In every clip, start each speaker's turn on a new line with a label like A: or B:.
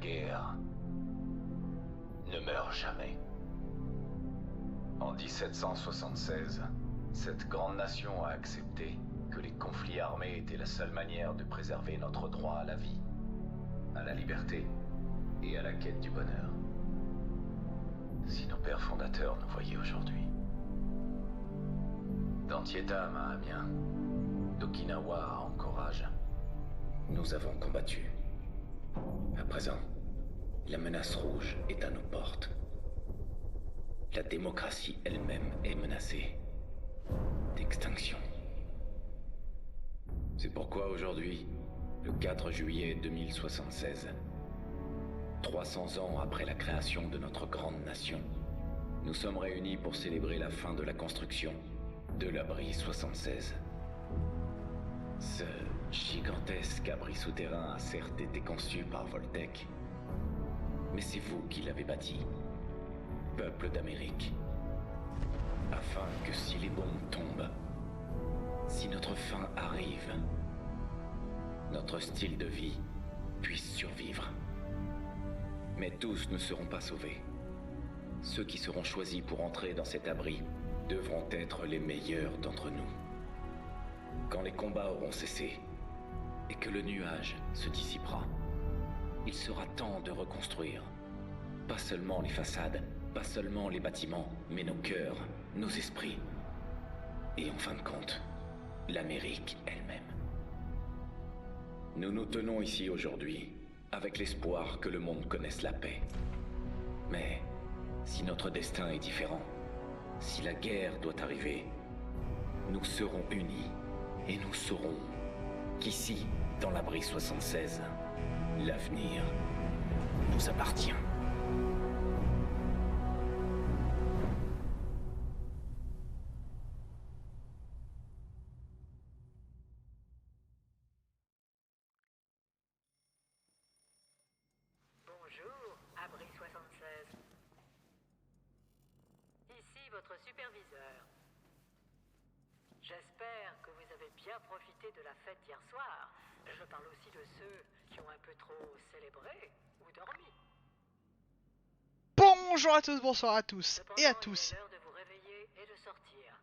A: guerre ne meurt jamais. En 1776, cette grande nation a accepté que les conflits armés étaient la seule manière de préserver notre droit à la vie, à la liberté et à la quête du bonheur. Si nos pères fondateurs nous voyaient aujourd'hui. D'Antietam à Amiens, d'Okinawa à Anchorage, nous avons combattu. À présent, la menace rouge est à nos portes. La démocratie elle-même est menacée d'extinction. C'est pourquoi aujourd'hui, le 4 juillet 2076, 300 ans après la création de notre grande nation, nous sommes réunis pour célébrer la fin de la construction de l'abri 76. Ce gigantesque abri souterrain a certes été conçu par Voltec, mais c'est vous qui l'avez bâti, peuple d'Amérique, afin que si les bombes tombent, si notre fin arrive, notre style de vie puisse survivre. Mais tous ne seront pas sauvés. Ceux qui seront choisis pour entrer dans cet abri devront être les meilleurs d'entre nous. Quand les combats auront cessé et que le nuage se dissipera, il sera temps de reconstruire. Pas seulement les façades, pas seulement les bâtiments, mais nos cœurs, nos esprits. Et en fin de compte, l'Amérique elle-même. Nous nous tenons ici aujourd'hui avec l'espoir que le monde connaisse la paix. Mais si notre destin est différent, si la guerre doit arriver, nous serons unis et nous saurons qu'ici, dans l'abri 76, l'avenir nous appartient.
B: Bonjour, Abri 76. Ici votre superviseur. J'espère que vous avez bien profité de la fête hier soir. Je parle aussi de ceux qui ont un peu trop célébré ou dormi.
C: Bonjour à tous, bonsoir à tous
B: Cependant,
C: et à
B: il
C: tous.
B: est l'heure de vous réveiller et de sortir.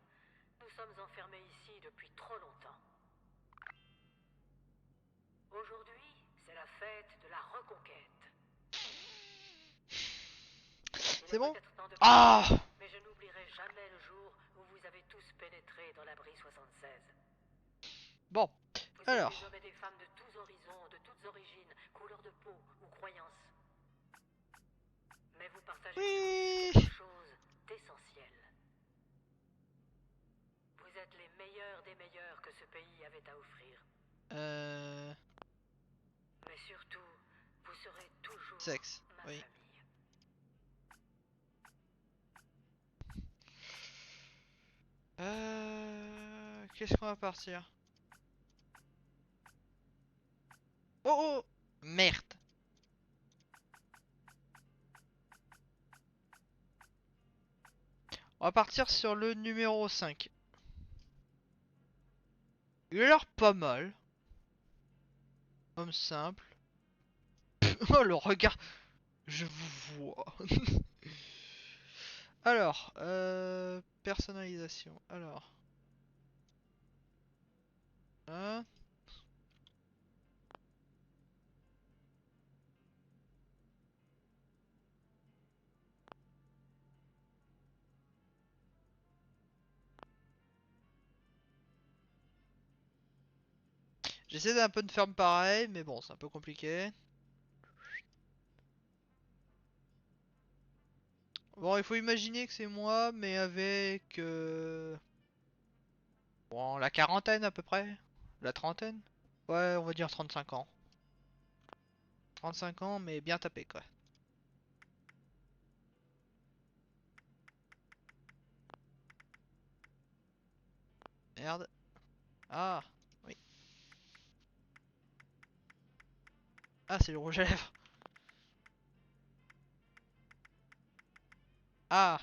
B: Nous sommes enfermés ici depuis trop longtemps. Aujourd'hui, c'est la fête de la reconquête.
C: C'est bon?
B: Peut-être temps de
C: Ah!
B: partir, mais je n'oublierai jamais le jour où vous avez tous pénétré dans l'abri 76.
C: Bon,
B: Vous êtes
C: alors.
B: des hommes et des femmes de tous horizons, de toutes origines, couleurs de peau ou croyances. Mais vous partagez
C: Oui.
B: quelque chose d'essentiel. Vous êtes les meilleurs des meilleurs que ce pays avait à offrir. Mais surtout, vous serez toujours
C: Sexe,
B: ma
C: oui.
B: famille.
C: Qu'est-ce qu'on va partir? Oh oh! Merde! On va partir sur le numéro 5. Il a l'air pas mal. Homme simple. Oh le regard! Je vous vois. Alors, personnalisation. Alors. Hein? J'essaie d'un peu de faire pareil, mais bon, c'est un peu compliqué. Bon, il faut imaginer que c'est moi, mais avec... Bon, la quarantaine à peu près. La trentaine. Ouais, on va dire 35 ans. 35 ans, mais bien tapé quoi. Merde. Ah, oui. Ah, c'est le rouge à lèvres. Ah,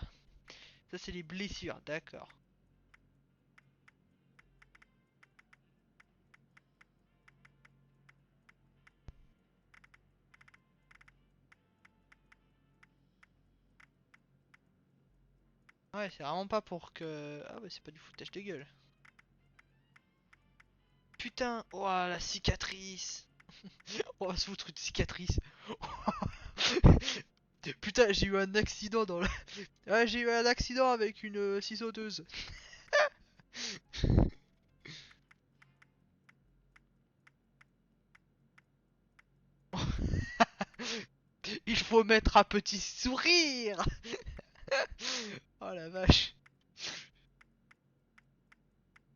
C: ça c'est les blessures, d'accord. Ouais, c'est vraiment pas pour que... Ah ouais, c'est pas du foutage de gueule. Putain, oh la cicatrice. On va se foutre une cicatrice. Putain, j'ai eu un accident dans le... Ouais, j'ai eu un accident avec une scie sauteuse. Il faut mettre un petit sourire. Oh la vache.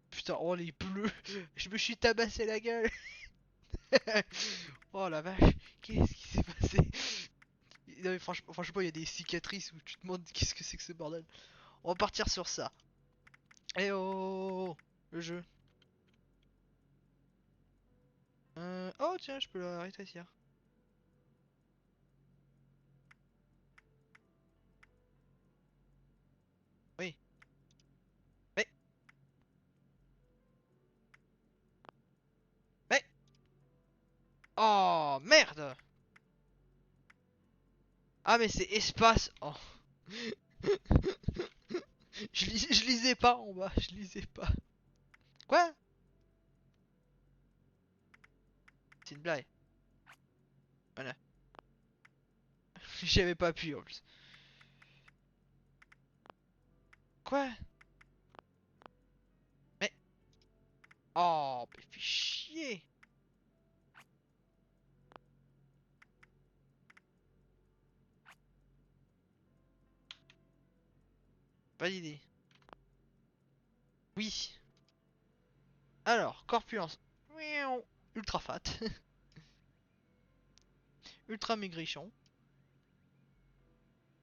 C: Putain, oh les bleus. Je me suis tabassé la gueule. Oh la vache. Qu'est-ce qui s'est passé? Non mais franchement, il y a des cicatrices où tu te demandes qu'est-ce que c'est que ce bordel. On va partir sur ça. Eh oh, le jeu. Oh tiens, je peux la rétrécir. Oui. Mais, mais. Oh merde. Ah mais c'est espace. Oh. Je lisais pas en bas, je lisais pas. Quoi? C'est une blague. Voilà. J'avais pas appuyé en plus. Quoi? Mais. Oh, mais fais chier. Validé. Oui. Alors, corpulence. Miaou. Ultra fat. Ultra maigrichon.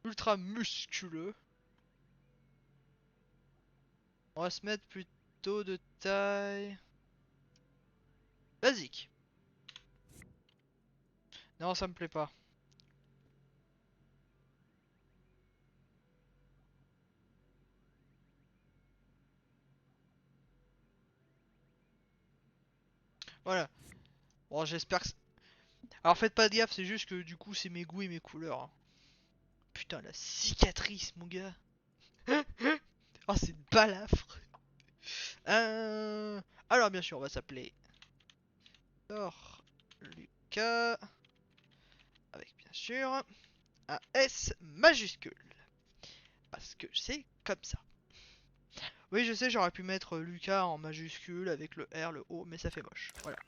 C: Ultra musculeux. On va se mettre plutôt de taille basique. Non, ça me plaît pas. Voilà. Bon, j'espère que... Alors faites pas de gaffe, c'est juste que du coup c'est mes goûts et mes couleurs, hein. Putain, la cicatrice, mon gars. Oh, c'est une balafre. Alors bien sûr, on va s'appeler Thor Lucas. Avec bien sûr un S majuscule. Parce que c'est comme ça. Oui, je sais, j'aurais pu mettre Lucas en majuscule avec le R, le O, mais ça fait moche. Voilà.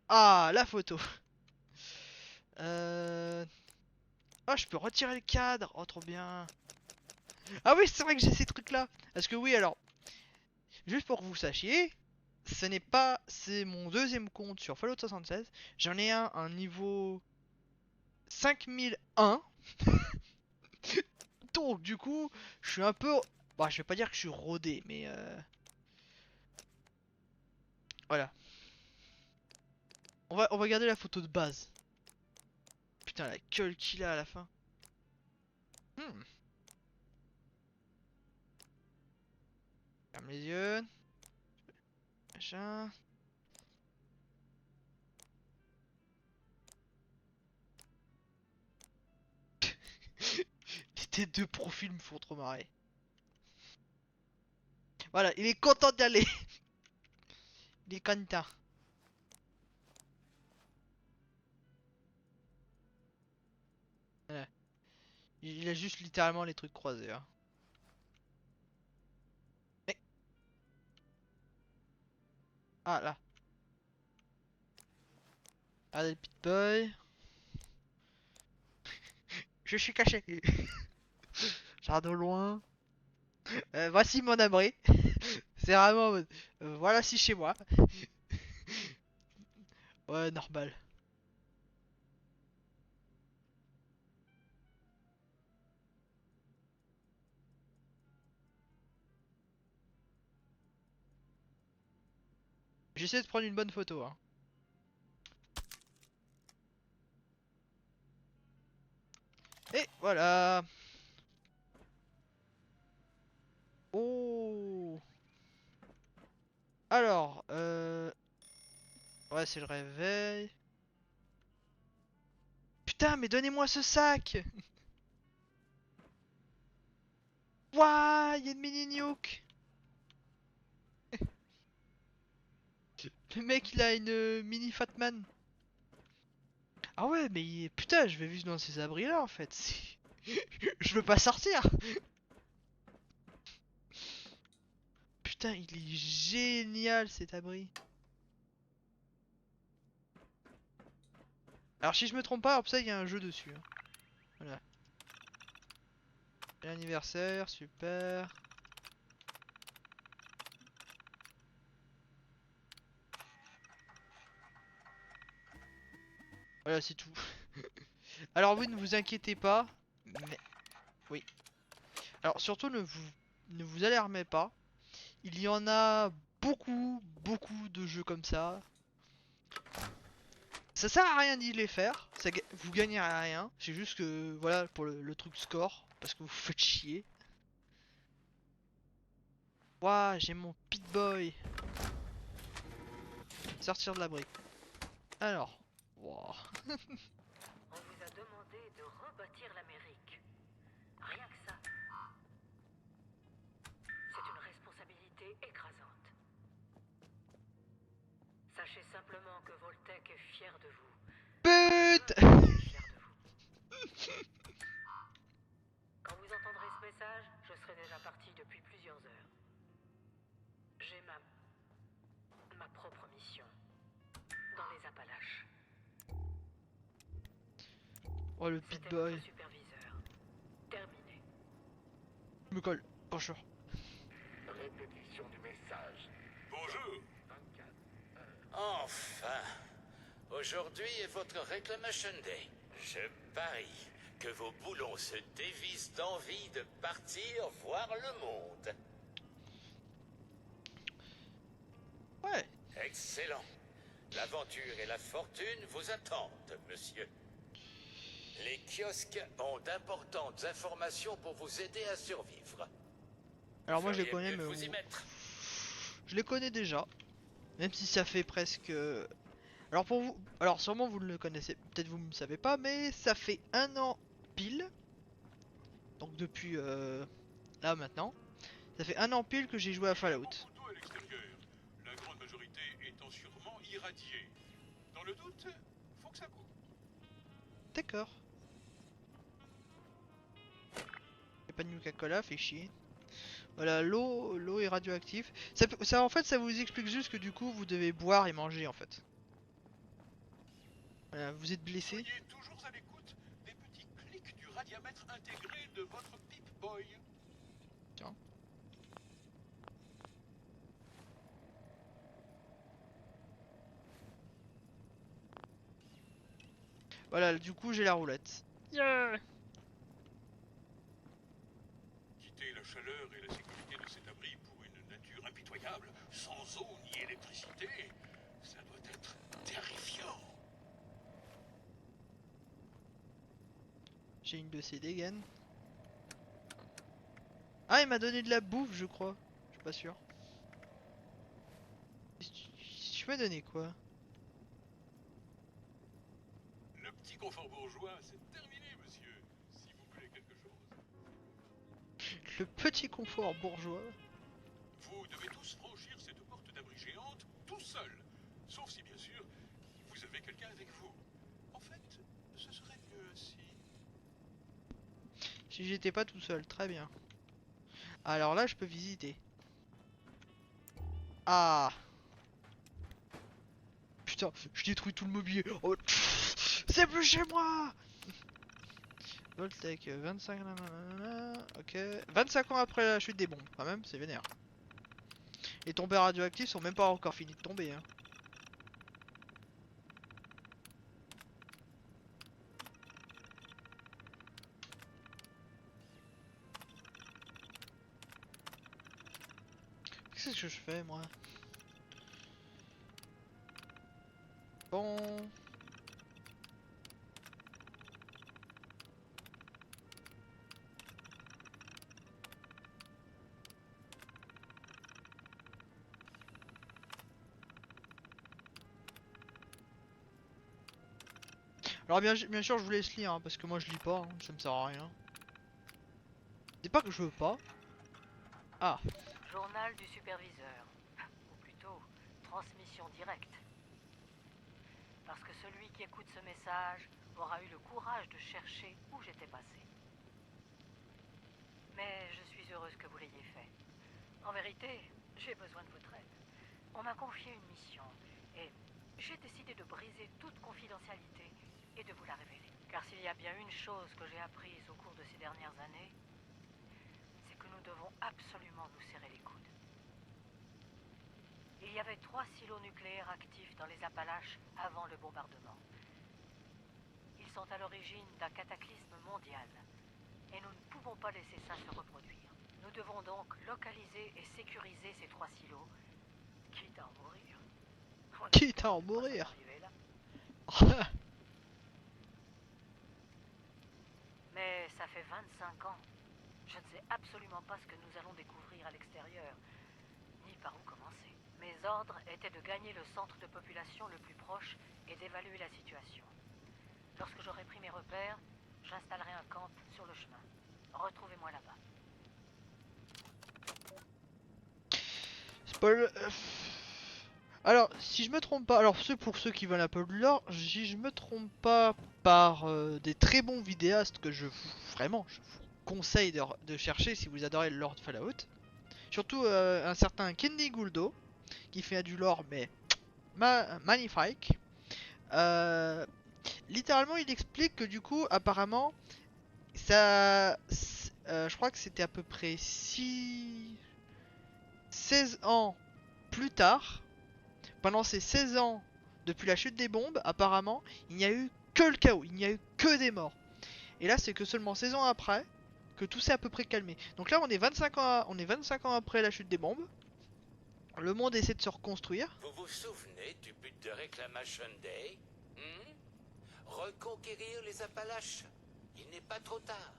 C: Ah, la photo. Euh... Oh, je peux retirer le cadre. Oh, trop bien. Ah oui, c'est vrai que j'ai ces trucs-là. Parce que oui, alors, juste pour que vous sachiez, ce n'est pas... C'est mon deuxième compte sur Fallout 76. J'en ai un niveau 5001. Donc, du coup, je suis un peu... Bah, je vais pas dire que je suis rodé, mais... Voilà. On va garder la photo de base. Putain, la gueule qu'il a à la fin. Hmm. Ferme les yeux. Machin. Les têtes de profil me font trop marrer. Voilà, il est content d'y aller. Il est content. Voilà. Il a juste littéralement les trucs croisés, hein. Mais... Ah, là. Ah, le pit boy. Je suis caché. Jardin loin. Voici mon abri. C'est vraiment... voilà si chez moi. Ouais, normal. J'essaie de prendre une bonne photo, hein. Et voilà. Oh. Alors, ouais, c'est le réveil. Putain, mais donnez-moi ce sac! Ouah, il y a une mini nuke. Le mec il a une mini Fatman. Ah ouais, mais putain, je vais vivre dans ces abris là en fait. Je veux pas sortir. Putain, il est génial cet abri. Alors si je me trompe pas, hop ça il y a un jeu dessus. Hein. Voilà. L'anniversaire, super. Voilà, c'est tout. Alors oui, ne vous inquiétez pas. Mais... Oui. Alors surtout ne vous alarmez pas. Il y en a beaucoup de jeux comme ça. Ça sert à rien d'y les faire. Vous gagnez à rien. C'est juste que, voilà, pour le truc score. Parce que vous faites chier. Ouah, j'ai mon Pit-Boy. Sortir de l'abri. Alors. Wow.
B: On vous a demandé de rebâtir l'Amérique. Rien que ça. C'est une responsabilité écrasante. Sachez simplement que Voltec est fier de vous.
C: Pute.
B: Fier de vous. Quand vous entendrez ce message, je serai déjà parti depuis plusieurs heures. J'ai ma propre mission. Dans les Appalaches.
C: Oh le
B: C'était
C: Pit-Boy.
B: notre superviseur. Terminé.
C: Je me colle. Bonjour.
D: Répétition du message.
E: Bonjour.
D: 24.
F: Enfin, aujourd'hui est votre Reclamation Day. Je parie que vos boulons se dévissent d'envie de partir voir le monde.
C: Ouais.
F: Excellent. L'aventure et la fortune vous attendent, monsieur. Les kiosques ont d'importantes informations pour vous aider à survivre.
C: Alors moi je les
F: Feriez
C: connais
F: mieux de
C: mais...
F: vous y mettre.
C: Je les connais déjà. Même si ça fait presque... Alors pour vous... Alors sûrement vous ne le connaissez... Peut-être vous ne savez pas, mais ça fait 1 an pile. Donc depuis... Là maintenant. Ça fait 1 an pile que j'ai joué à Fallout.
E: Photo à l'extérieur. La grande majorité étant sûrement irradiée. Dans le doute, faut que ça bouge.
C: D'accord. Y'a pas de Coca-Cola, fait chier. Voilà, l'eau est radioactive. Ça en fait ça vous explique juste que du coup vous devez boire et manger en fait. Voilà, vous êtes blessé.
E: Soyez toujours à l'écoute des petits clics du radiamètre intégré de votre Pip-Boy.
C: Tiens. Voilà, du coup j'ai la roulette. Yeah.
E: Quitter la chaleur et la sécurité de cet abri pour une nature impitoyable, sans eau ni électricité, ça doit être terrifiant.
C: J'ai une de ces dégaines. Ah, il m'a donné de la bouffe, je crois. Je suis pas sûr. Tu m'as donné quoi?
E: Le petit confort bourgeois, c'est terminé, monsieur. Si vous voulez quelque chose.
C: Le petit confort bourgeois.
E: Vous devez tous franchir cette porte d'abri géante tout seul. Sauf si, bien sûr, vous avez quelqu'un avec vous. En fait, ce serait mieux ainsi.
C: Si j'étais pas tout seul, très bien. Alors là, je peux visiter. Ah! Putain, je détruis tout le mobilier. Oh, c'est plus chez moi! Voltec, 25... nanana, ok. 25 ans après la chute des bombes, quand même, c'est vénère. Les tombées radioactives sont même pas encore finis de tomber, hein. Qu'est-ce que je fais, moi? Bon... Alors bien sûr je vous laisse lire hein, parce que moi je lis pas, hein, ça me sert à rien. C'est pas que je veux pas, Ah,
B: Journal du superviseur. Ou plutôt, transmission directe. Parce que celui qui écoute ce message aura eu le courage de chercher où j'étais passé. Mais je suis heureuse que vous l'ayez fait. En vérité, j'ai besoin de votre aide. On m'a confié une mission, et j'ai décidé de briser toute confidentialité et de vous la révéler. Car s'il y a bien une chose que j'ai apprise au cours de ces dernières années, c'est que nous devons absolument nous serrer les coudes. Il y avait 3 silos nucléaires actifs dans les Appalaches avant le bombardement. Ils sont à l'origine d'un cataclysme mondial, et nous ne pouvons pas laisser ça se reproduire. Nous devons donc localiser et sécuriser ces 3 silos, quitte à en mourir.
C: quitte à en mourir.
B: Arriver là. Mais ça fait 25 ans. Je ne sais absolument pas ce que nous allons découvrir à l'extérieur, ni par où commencer. Mes ordres étaient de gagner le centre de population le plus proche et d'évaluer la situation. Lorsque j'aurai pris mes repères, j'installerai un camp sur le chemin. Retrouvez-moi là-bas.
C: Spoil. Alors, si je me trompe pas, alors pour ceux qui veulent un peu de lore, si je me trompe pas, par des très bons vidéastes que je vous conseille de chercher si vous adorez le lore de Fallout. Surtout un certain Kenny Gouldo qui fait du lore mais magnifique. Littéralement, il explique que du coup, apparemment, ça, je crois que c'était à peu près 16 ans plus tard. Pendant ces 16 ans depuis la chute des bombes, apparemment, il n'y a eu que le chaos, il n'y a eu que des morts. Et là, c'est que seulement 16 ans après que tout s'est à peu près calmé. Donc là, on est 25 ans après la chute des bombes. Le monde essaie de se reconstruire.
F: Vous vous souvenez du but de Reclamation Day? Reconquérir les Appalaches. Il n'est pas trop tard.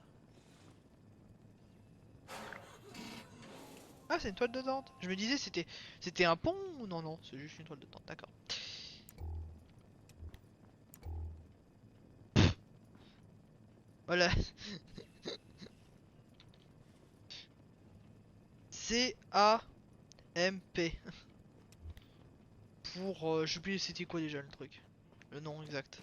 C: Ah, c'est une toile de tente. Je me disais, c'était un pont ou non, non, c'est juste une toile de tente, d'accord. Voilà. C-A-M-P. Pour... j'ai oublié c'était quoi déjà le truc. Le nom exact.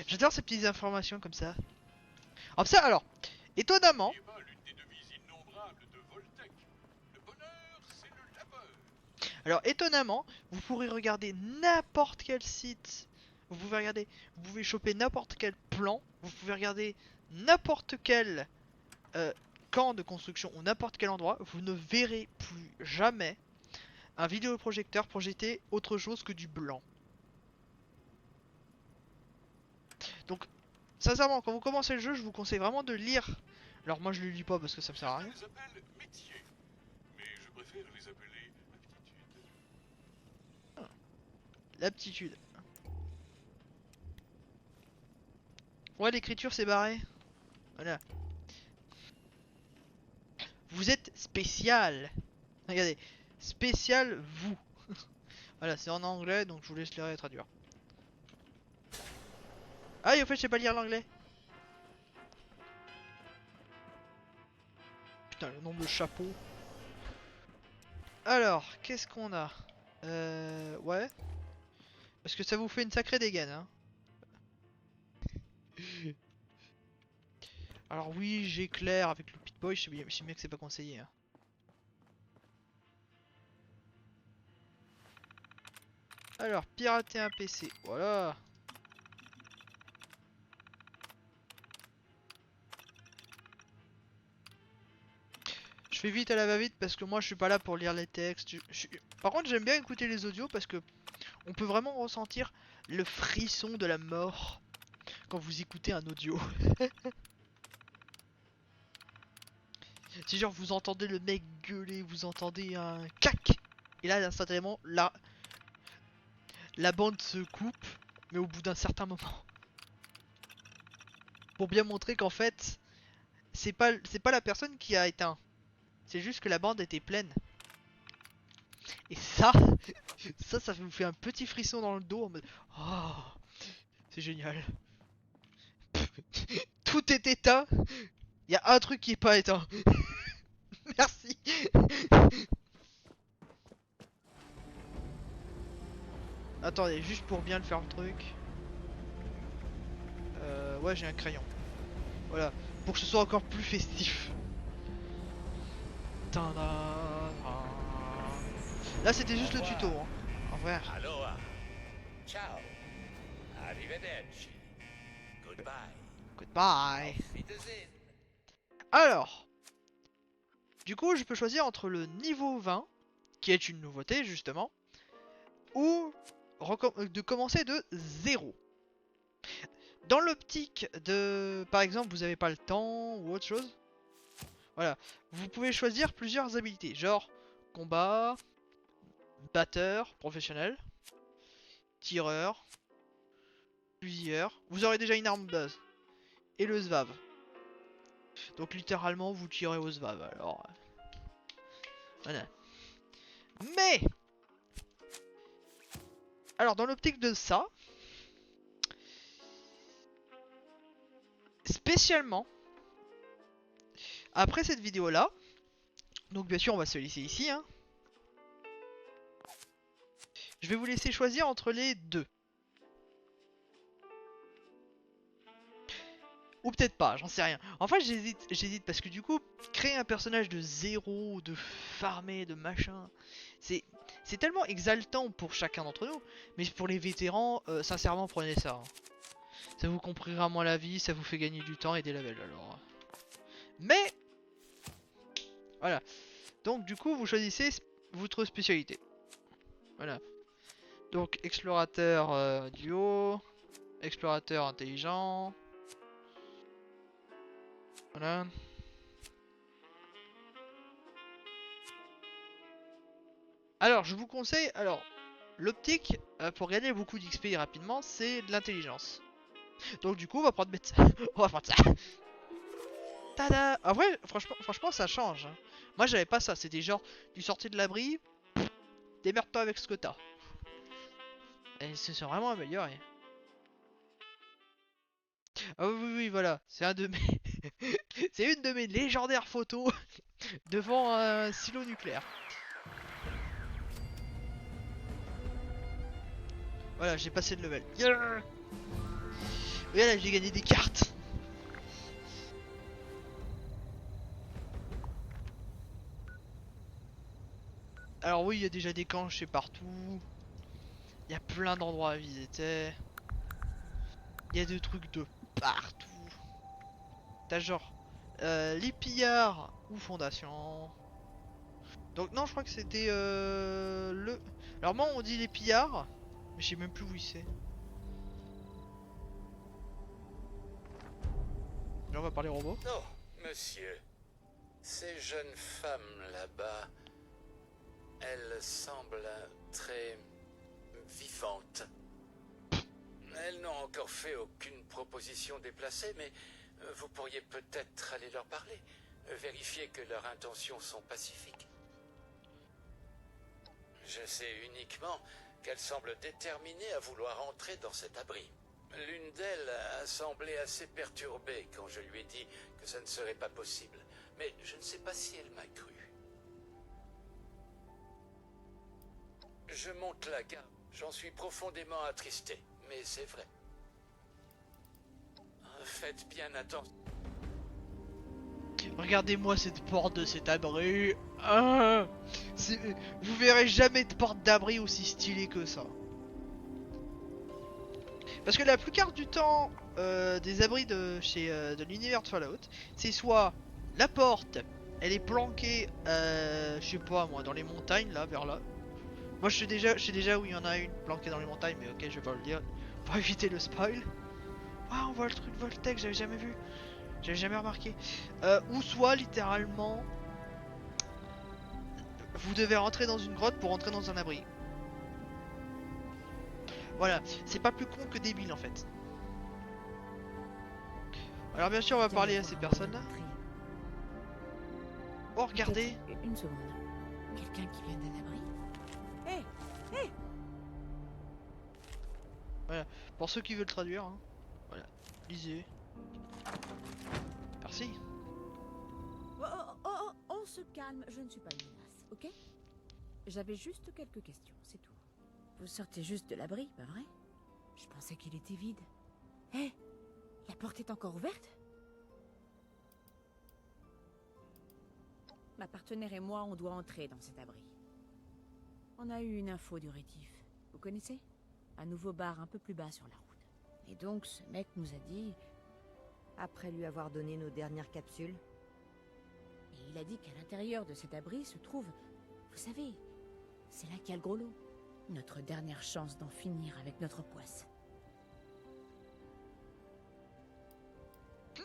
C: J'adore ces petites informations comme ça. Alors, étonnamment...
E: N'oubliez pas l'une des devises innombrables de Voltec. Le bonheur, c'est le labeur.
C: Alors étonnamment, vous pourrez regarder n'importe quel site, vous pouvez choper n'importe quel plan, vous pouvez regarder n'importe quel camp de construction ou n'importe quel endroit, vous ne verrez plus jamais un vidéoprojecteur projeter autre chose que du blanc. Donc sincèrement, quand vous commencez le jeu, je vous conseille vraiment de lire. Alors moi je le lis pas parce que ça me sert à rien.
E: Je les appelle métiers, mais je préfère les appeler aptitudes.
C: L'aptitude. Ouais, l'écriture c'est barré. Voilà. Vous êtes spécial. Regardez, spécial vous. Voilà, c'est en anglais donc je vous laisse les traduire. Ah, et au fait, je sais pas lire l'anglais. Putain, le nombre de chapeaux. Alors, qu'est-ce qu'on a? Ouais. Parce que ça vous fait une sacrée dégaine, hein. Alors oui, j'éclaire avec le Pit-Boy, je sais bien que c'est pas conseillé, hein. Alors, pirater un PC, voilà. Je fais vite à la va-vite parce que moi je suis pas là pour lire les textes. Par contre j'aime bien écouter les audios parce que on peut vraiment ressentir le frisson de la mort quand vous écoutez un audio. C'est genre vous entendez le mec gueuler, vous entendez un cac. Et là instantanément la bande se coupe, mais au bout d'un certain moment. Pour bien montrer qu'en fait c'est pas la personne qui a éteint. C'est juste que la bande était pleine. Et ça vous fait un petit frisson dans le dos en mode oh, c'est génial. tout est éteint. Il y a un truc qui est pas éteint. Merci. Attendez, juste pour bien le faire le truc. Ouais, j'ai un crayon. Voilà, pour que ce soit encore plus festif. Là, c'était juste le tuto. Hein. En vrai.
F: Aloha. Ciao. Arrivederci. Goodbye.
C: Goodbye.
F: Auf Wiedersehen.
C: Alors, du coup, je peux choisir entre le niveau 20, qui est une nouveauté justement, ou de commencer de 0. Dans l'optique de, par exemple, vous n'avez pas le temps ou autre chose, voilà, vous pouvez choisir plusieurs habilités, genre combat, batteur professionnel, tireur, fusilleur. Vous aurez déjà une arme de base et le SVAV. Donc littéralement, vous tirez au SVAV. Alors, voilà. Mais alors dans l'optique de ça. Spécialement après cette vidéo là, donc bien sûr on va se laisser ici hein. Je vais vous laisser choisir entre les deux. Ou peut-être pas, j'en sais rien. Enfin j'hésite parce que du coup, créer un personnage de zéro, de farmer, de machin, c'est tellement exaltant pour chacun d'entre nous. Mais pour les vétérans, sincèrement prenez ça. Hein. Ça vous comprira moins la vie, ça vous fait gagner du temps et des levels alors. Mais voilà. Donc du coup vous choisissez votre spécialité. Voilà. Donc explorateur duo, explorateur intelligent. Voilà. Alors je vous conseille, alors l'optique pour gagner beaucoup d'XP rapidement c'est de l'intelligence. Donc du coup on va prendre médecin. On va prendre ça. Tada. En vrai franchement ça change hein. Moi j'avais pas ça, c'était genre tu sortais de l'abri, démerde-toi avec ce que t'as. Et c'est vraiment amélioré. Ah oui voilà, c'est un de mes c'est une de mes légendaires photos devant un silo nucléaire. Voilà, j'ai passé de level. Yeah. Voilà, j'ai gagné des cartes. Alors oui, il y a déjà des camps chez partout. Il y a plein d'endroits à visiter. Il y a des trucs de partout. T'as genre les pillards ou fondations. Donc non, je crois que c'était le... Alors moi on dit les pillards, mais je sais même plus où c'est. Là on va parler robot.
F: Non, monsieur. Ces jeunes femmes là-bas, elles semblent très vivantes. Elles n'ont encore fait aucune proposition déplacée, mais vous pourriez peut-être aller leur parler. Vérifier que leurs intentions sont pacifiques. Je sais uniquement qu'elles semblent déterminées à vouloir entrer dans cet abri. L'une d'elles a semblé assez perturbée quand je lui ai dit que ça ne serait pas possible. Mais je ne sais pas si elle m'a cru. Je monte la garde. J'en suis profondément attristé, mais c'est vrai. Faites bien attention.
C: Regardez-moi cette porte de cet abri. Ah, vous verrez jamais de porte d'abri aussi stylée que ça. Parce que la plupart du temps, des abris de chez de l'univers de Fallout, c'est soit la porte, elle est planquée, je sais pas moi, dans les montagnes là, vers là. Moi je sais déjà où il y en a une planquée dans les montagnes, mais ok, je vais pas le dire pour éviter le spoil. Ah, on voit le truc Voltec, j'avais jamais vu, j'avais jamais remarqué. Ou soit littéralement, vous devez rentrer dans une grotte pour rentrer dans un abri. Voilà, c'est pas plus con que débile en fait. Alors bien sûr on va parler à ces personnes là. Oh regardez.
G: Une seconde. Quelqu'un qui vient d'un abri. Hé, hé.
C: Voilà, pour ceux qui veulent traduire, hein. Voilà, lisez. merci.
G: On se calme, je ne suis pas une menace, ok? J'avais juste quelques questions, c'est tout. Vous sortez juste de l'abri, pas vrai? Je pensais qu'il était vide. Hé, la porte est encore ouverte? Ma partenaire et moi, on doit entrer dans cet abri. On a eu une info du rétif. Vous connaissez? Un nouveau bar un peu plus bas sur la route. Et donc, ce mec nous a dit...
H: Après lui avoir donné nos dernières capsules.
G: Et il a dit qu'à l'intérieur de cet abri se trouve... Vous savez, c'est là qu'il y a le gros lot. Notre dernière chance d'en finir avec notre poisse.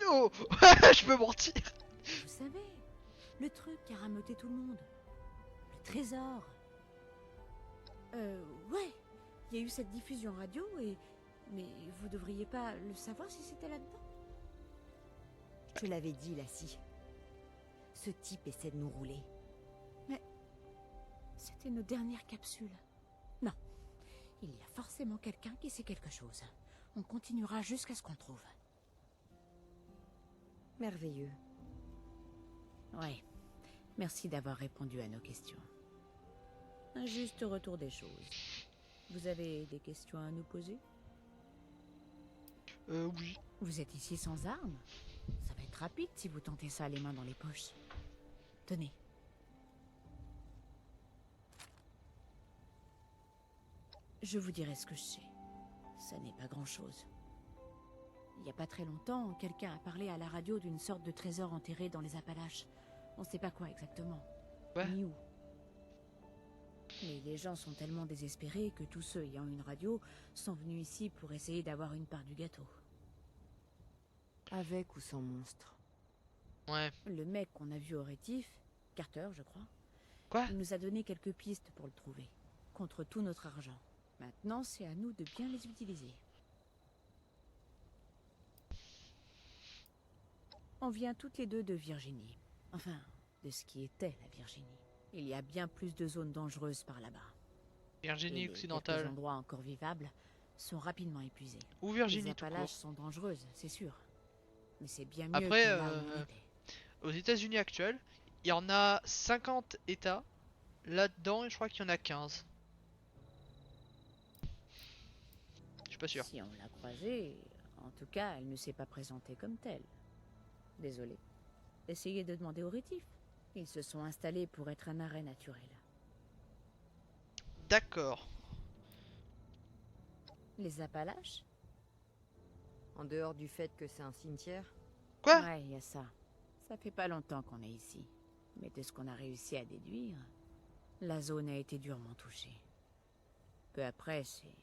C: Non. Je peux mentir.
G: Vous savez, le truc qui a rameuté tout le monde. Le trésor. Ouais. Il y a eu cette diffusion radio et... Mais vous devriez pas le savoir si c'était là-dedans?
H: Je te l'avais dit, Lassie. Ce type essaie de nous rouler.
G: Mais... C'était nos dernières capsules. Non. Il y a forcément quelqu'un qui sait quelque chose. On continuera jusqu'à ce qu'on trouve.
H: Merveilleux.
G: Ouais. Merci d'avoir répondu à nos questions. Un juste retour des choses. Vous avez des questions à nous poser?
C: Oui.
G: Vous êtes ici sans armes? Ça va être rapide si vous tentez ça les mains dans les poches. Tenez. Je vous dirai ce que je sais. Ça n'est pas grand-chose. Il n'y a pas très longtemps, quelqu'un a parlé à la radio d'une sorte de trésor enterré dans les Appalaches. On ne sait pas quoi exactement.
C: Ouais.
G: Ni où. Mais les gens sont tellement désespérés que tous ceux ayant une radio sont venus ici pour essayer d'avoir une part du gâteau.
H: Avec ou sans monstre?
C: Ouais.
G: Le mec qu'on a vu au rétif, Carter je crois,
C: Quoi?
G: il nous a donné quelques pistes pour le trouver, contre tout notre argent. Maintenant c'est à nous de bien les utiliser. On vient toutes les deux de Virginie. Enfin, de ce qui était la Virginie. Il y a bien plus de zones dangereuses par là-bas.
C: Virginie
G: Et les
C: occidentale.
G: quelques endroits encore vivables sont rapidement épuisés.
C: Ou
G: Les
C: Virginie tout
G: Appalaches
C: court.
G: sont dangereuses, c'est sûr. Mais c'est bien mieux
C: Après,
G: que là où on était.
C: Aux États-Unis actuels, il y en a 50 États. Là-dedans, je crois qu'il y en a 15. Je suis pas sûr.
G: Si on l'a croisée, en tout cas, elle ne s'est pas présentée comme telle. Désolé. Essayez de demander aux rétifs. Ils se sont installés pour être un arrêt naturel.
C: D'accord.
G: Les Appalaches?
H: En dehors du fait que c'est un cimetière?
C: Quoi?
G: Ouais, il y a ça. Ça fait pas longtemps qu'on est ici. Mais de ce qu'on a réussi à déduire, la zone a été durement touchée. Peu après, ces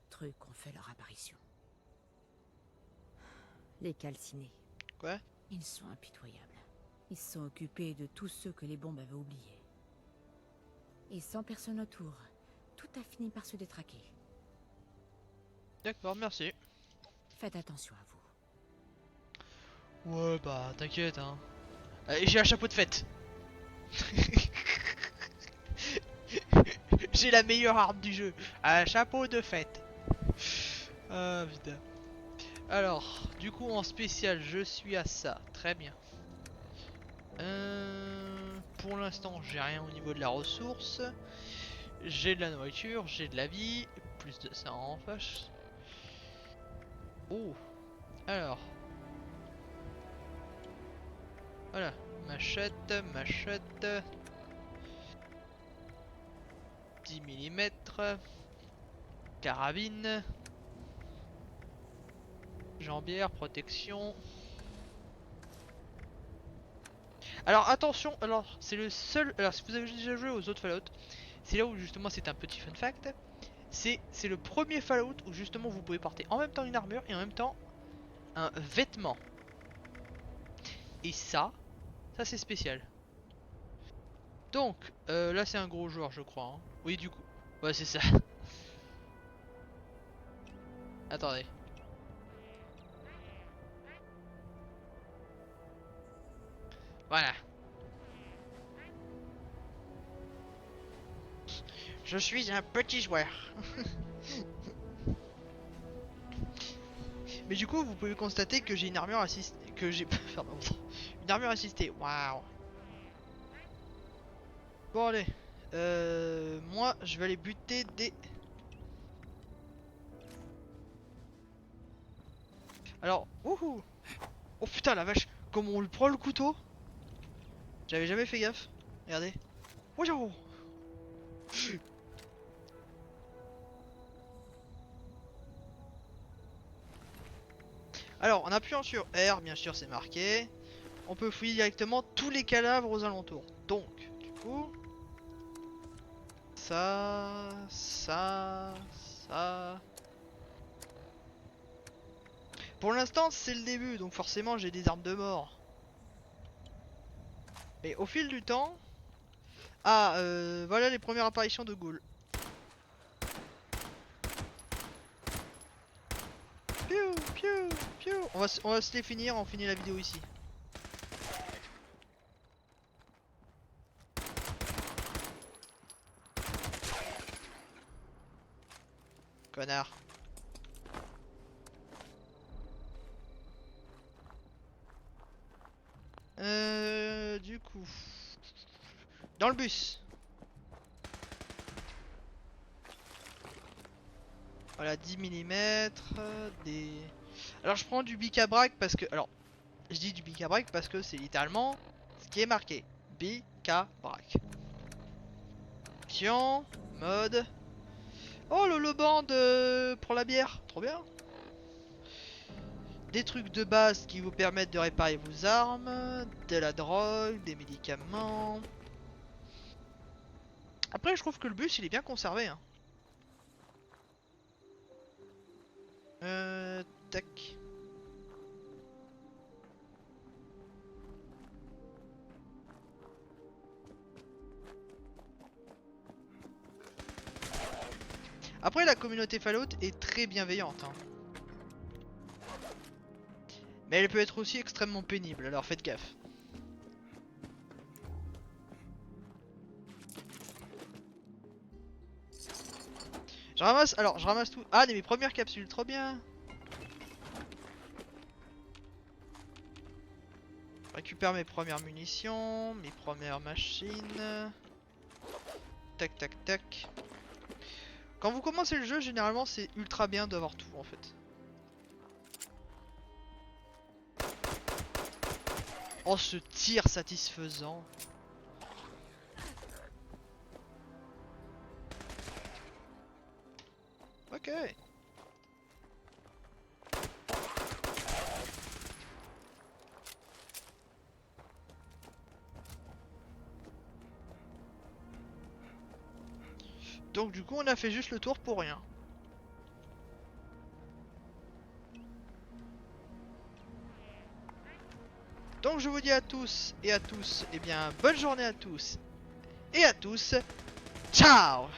G: trucs ont fait leur apparition.
H: Les calcinés.
C: Quoi?
G: Ils sont impitoyables. Ils se sont occupés de tous ceux que les bombes avaient oubliés. Et sans personne autour, tout a fini par se détraquer.
C: D'accord, merci.
G: Faites attention à vous.
C: Ouais, bah t'inquiète, hein. J'ai un chapeau de fête. J'ai la meilleure arme du jeu. Un chapeau de fête. Ah putain. Alors, du coup en spécial, je suis à ça. Très bien. Pour l'instant, j'ai rien au niveau de la ressource. J'ai de la nourriture, j'ai de la vie. Plus de ça en face. Oh. Alors. Voilà. Machette, machette. 10 mm. Carabine. Jambière, protection. Alors attention, alors c'est le seul. Alors si vous avez déjà joué aux autres Fallout, c'est là où justement c'est un petit fun fact. C'est le premier Fallout où justement vous pouvez porter en même temps une armure et en même temps un vêtement. Et ça c'est spécial. Donc là c'est un gros joueur je crois. Hein. Oui du coup. Ouais c'est ça. Attendez. Voilà. Je suis un petit joueur. Mais du coup, vous pouvez constater que j'ai une armure assez que j'ai... Pardon. Une armure assistée, waouh. Bon allez, moi je vais aller buter des... Alors, wouhou. Oh putain la vache, comment on le prend le couteau. J'avais jamais fait gaffe, regardez. Wouhou. Alors, en appuyant sur R, bien sûr c'est marqué, on peut fouiller directement tous les cadavres aux alentours. Donc, du coup... Ça... Pour l'instant, c'est le début, donc forcément j'ai des armes de mort. Mais au fil du temps... Ah, voilà les premières apparitions de ghouls. Piou, piou, piou. On va se les finir, on finit la vidéo ici. Connard. Du coup... Dans le bus. Voilà, 10 mm, des... Alors je prends du bic-à-brac parce que... Alors, je dis du bic-à-brac parce que c'est littéralement ce qui est marqué. Bic-à-brac. Option, mode... Oh, le band pour la bière, trop bien. Des trucs de base qui vous permettent de réparer vos armes, de la drogue, des médicaments. Après, je trouve que le bus, il est bien conservé. Hein. Tac. Après, la communauté Fallout est très bienveillante. Hein. Mais elle peut être aussi extrêmement pénible, alors faites gaffe. Je ramasse tout. Ah, mes premières capsules, trop bien. Je récupère mes premières munitions, mes premières machines. Tac, tac, tac. Quand vous commencez le jeu, généralement, c'est ultra bien d'avoir tout, en fait. Oh, ce tir satisfaisant. Ok. Donc du coup on a fait juste le tour pour rien. Donc je vous dis à tous et à tous, eh bien bonne journée à tous et à tous. Ciao!